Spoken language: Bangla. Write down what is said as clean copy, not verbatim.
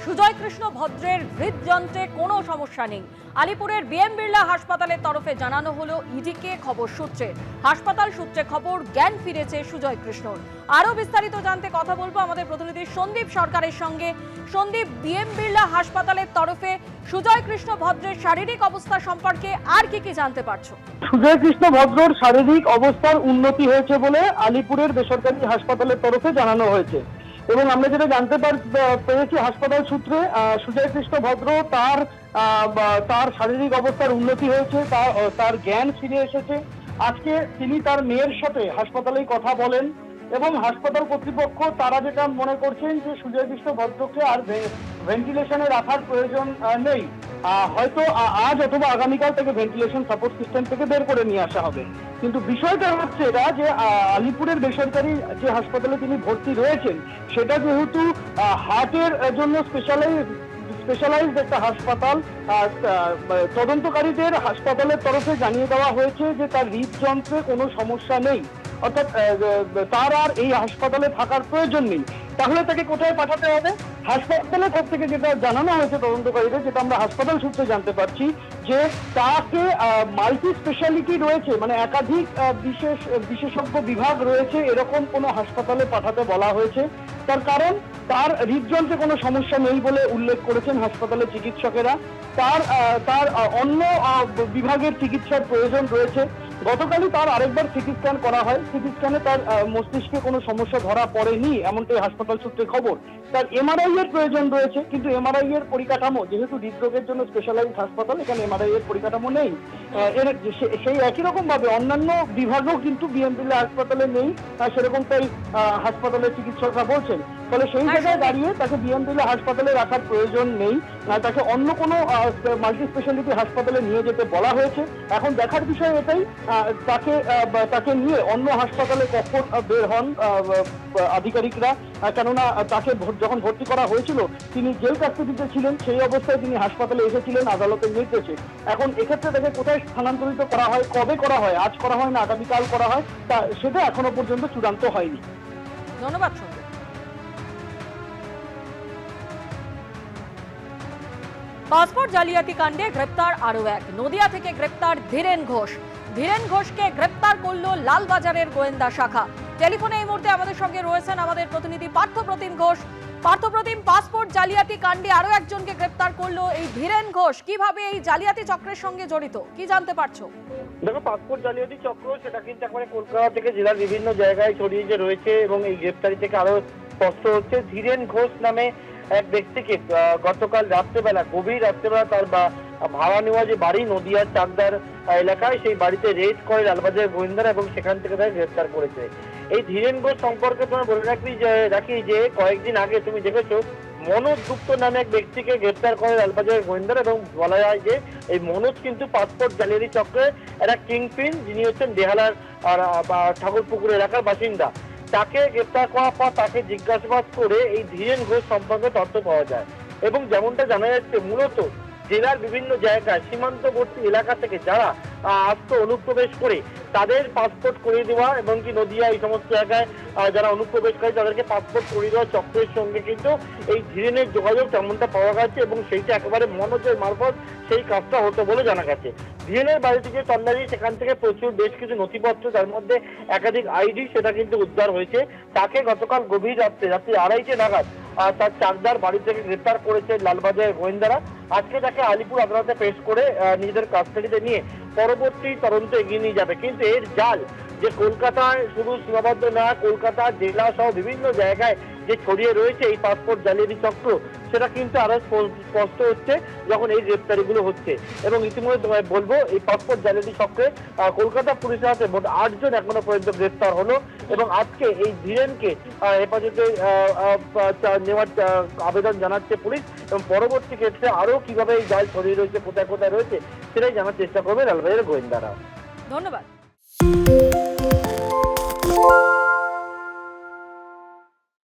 সুজয় কৃষ্ণ ভদ্রের হৃদযন্ত্রে কোনো সমস্যা নেই। আলিপুরের বিএম বিড়লা হাসপাতালের তরফে জানানো হলো ইডিকে খবর সূত্রে। হাসপাতাল সূত্রে খবর জ্ঞান ফিরেছে সুজয় কৃষ্ণর। আরো বিস্তারিত জানতে কথা বলবো আমাদের প্রতিনিধি সন্দীপ সরকারের সঙ্গে। সন্দীপ, বিএম বিড়লা হাসপাতালের তরফে সুজয় কৃষ্ণ ভদ্রের শারীরিক অবস্থা সম্পর্কে আর কি জানতে পারছো? সুজয় কৃষ্ণ ভদ্রর শারীরিক অবস্থার উন্নতি হয়েছে বলে আলিপুরের বেসরকারি হাসপাতালের তরফে জানানো হয়েছে এবং আমরা যেটা জানতে পেরেছি হাসপাতাল সূত্রে, সুজয় কৃষ্ণ ভদ্র তার শারীরিক অবস্থার উন্নতি হয়েছে, তার জ্ঞান ফিরে এসেছে। আজকে তিনি তার মেয়ের সাথে হাসপাতালেই কথা বলেন এবং হাসপাতাল কর্তৃপক্ষ তারা যেটা মনে করছেন যে সুজয় কৃষ্ণ ভদ্রকে আর ভেন্টিলেশনে রাখার প্রয়োজন নেই। হয়তো আজ অথবা আগামীকাল থেকে ভেন্টিলেশন সাপোর্ট সিস্টেম থেকে বের করে নিয়ে আসা হবে। কিন্তু বিষয়টা হচ্ছে এটা যে আলিপুরের বেসরকারি যে হাসপাতালে তিনি ভর্তি রয়েছেন সেটা যেহেতু হার্টের জন্য স্পেশালাইজড একটা হাসপাতাল, তদন্তকারীদের হাসপাতালের তরফে জানিয়ে দেওয়া হয়েছে যে তার হৃদযন্ত্রে কোনো সমস্যা নেই, অর্থাৎ তার আর এই হাসপাতালে থাকার প্রয়োজন নেই। তাহলে তাকে কোথায় পাঠাতে হবে? হাসপাতালের পক্ষ থেকে যেটা জানানো হয়েছে তদন্তকারীদের, যেটা আমরা হাসপাতাল সূত্রে জানতে পারছি, যে তাকে মাল্টি স্পেশালিটি রয়েছে, মানে একাধিক বিশেষজ্ঞ বিভাগ রয়েছে, এরকম কোনো হাসপাতালে পাঠাতে বলা হয়েছে। তার কারণ তার হৃদযন্ত্রে কোনো সমস্যা নেই বলে উল্লেখ করেছেন হাসপাতালের চিকিৎসকেরা। তার অন্য বিভাগের চিকিৎসার প্রয়োজন রয়েছে। গতকালই তার আরেকবার সিটি স্ক্যান করা হয়, সিটি স্ক্যানে তার মস্তিষ্কে কোনো সমস্যা ধরা পড়েনি, এমনটাই হাসপাতাল সূত্রে খবর। তার এমআরআই এর প্রয়োজন রয়েছে, কিন্তু এমআরআই এর পরিকাঠামো, যেহেতু হৃদরোগের জন্য স্পেশালাইজড হাসপাতাল, এখানে এমআরআই এর পরিকাঠামো নেই। সেই একই রকম ভাবে অন্যান্য বিভাগও কিন্তু বিএম বিড়লা হাসপাতালে নেই, সেরকমটাই হাসপাতালের চিকিৎসকরা বলছেন। ফলে সেই জায়গায় দাঁড়িয়ে তাকে বিএম বিড়লা হাসপাতালে রাখার প্রয়োজন নেই, তাকে অন্য কোনো মাল্টি স্পেশালিটি হাসপাতালে নিয়ে যেতে বলা হয়েছে। এখন দেখার বিষয় এটাই, তাকে নিয়ে অন্য হাসপাতালে কখন বের হন আধিকারিকরা, কেননা তাকে যখন ভর্তি করা হয়েছিল তিনি জেল কাস্টডিতে ছিলেন, সেই অবস্থায় তিনি হাসপাতালে এসেছিলেন আদালতের নির্দেশে। এখন এক্ষেত্রে তাকে কোথায় স্থানান্তরিত করা হয়, কবে করা হয়, আজ করা হয় না আগামীকাল করা হয়, সেটা এখনো পর্যন্ত চূড়ান্ত হয়নি। ধন্যবাদ। পাসপোর্ট জালিয়াতি কাণ্ডে গ্রেপ্তার আরো এক। নদিয়া থেকে গ্রেপ্তার ধীরেন ঘোষ। ধীরেন ঘোষকে গ্রেপ্তার করলো লালবাজারের গোয়েন্দা শাখা। টেলিফোনে এই মুহূর্তে আমাদের সঙ্গে রয়েছেন আমাদের প্রতিনিধি পার্থপ্রতিম ঘোষ। পার্থপ্রতিম, পাসপোর্ট জালিয়াতি কাণ্ডে আরো একজনকে গ্রেপ্তার করলো এই ধীরেন ঘোষ, কিভাবে এই জালিয়াতি চক্রের সঙ্গে জড়িত, কি জানতে পারছো? দেখো, পাসপোর্ট জালিয়াতি চক্র সেটা কিন্তু একেবারে কলকাতা থেকে জেলার বিভিন্ন জায়গায় ছড়িয়ে যে রয়েছে এবং এই গ্রেপ্তারি থেকে আরো স্পষ্ট হচ্ছে। ধীরেন ঘোষ নামে এক ব্যক্তিকে গতকাল রাত্রেবেলা, গভীর রাত্রেবেলা তার ভাড়া নেওয়া যে বাড়ি নদিয়ার চাকদার এলাকায়, সেই বাড়িতে রেড করে লালবাজার গোয়েন্দারা এবং সেখান থেকে তাকে গ্রেপ্তার করেছে। এই ধীরেন ঘোষ সম্পর্কে তোমার বলে রাখি যে কয়েকদিন আগে তুমি দেখেছো মনোজ গুপ্ত নামে এক ব্যক্তিকে গ্রেপ্তার করে লালবাজারের গোয়েন্দারা এবং বলা যায় যে এই মনোজ কিন্তু পাসপোর্ট জালিয়াতি চক্রের একটা কিংপিন, যিনি হচ্ছেন বেহালার ঠাকুরপুকুর এলাকার বাসিন্দা। তাকে গ্রেপ্তার করার পর তাকে জিজ্ঞাসাবাদ করে এই ধীরেন ঘোষ সম্পর্কে তথ্য পাওয়া যায় এবং যেমনটা জানা যাচ্ছে মূলত জেলার বিভিন্ন জায়গায় সীমান্তবর্তী এলাকা থেকে যারা অনুপ্রবেশ করে তাদের পাসপোর্ট করিয়ে দেওয়া এবং কি নদিয়া এই সমস্ত জায়গায় যারা অনুপ্রবেশ করে তাদেরকে পাসপোর্ট করিয়ে দেওয়া চক্রের সঙ্গে কিন্তু এই ধীরেনের যোগাযোগ তেমনটা পাওয়া গেছে এবং সেইটা একেবারে মনোজের মারফত সেই কাজটা হতো বলে জানা গেছে। ধীরেনের বাড়ি থেকে তল্লাশি, সেখান থেকে প্রচুর বেশ কিছু নথিপত্র, তার মধ্যে একাধিক আইডি, সেটা কিন্তু উদ্ধার হয়েছে। তাকে গতকাল গভীর রাত্রি 2:30 নাগাদ তার চাকদার বাড়ি থেকে গ্রেপ্তার করেছে লালবাজারের গোয়েন্দারা। আজকে তাকে আলিপুর আদালতে পেশ করে নিজেদের কাস্টাডিতে নিয়ে পরবর্তী তদন্ত এগিয়ে নিয়ে যাবে। কিন্তু এর জাল যে কলকাতায় শুধু সীমাবদ্ধ না, কলকাতা জেলা সহ বিভিন্ন জায়গায় যে ছড়িয়ে রয়েছে এই পাসপোর্ট জালিয়াতি চক্র, সেটা কিন্তু আরো স্পষ্ট হচ্ছে যখন এই গ্রেপ্তারিগুলো হচ্ছে। এবং ইতিমধ্যে বলবো এই পাসপোর্ট জালিয়াতি চক্রে কলকাতা পুলিশের হাতে মোট 8 জন এখনো পর্যন্ত গ্রেপ্তার হলো এবং আজকে এই ধীরেনকে হেফাজতে নেওয়ার আবেদন জানাচ্ছে পুলিশ এবং পরবর্তী ক্ষেত্রে আরো কিভাবে এই জাল ছড়িয়ে রয়েছে, কোথায় কোথায় রয়েছে, সেটাই জানার চেষ্টা করবে লালবাজারের গোয়েন্দারা। ধন্যবাদ।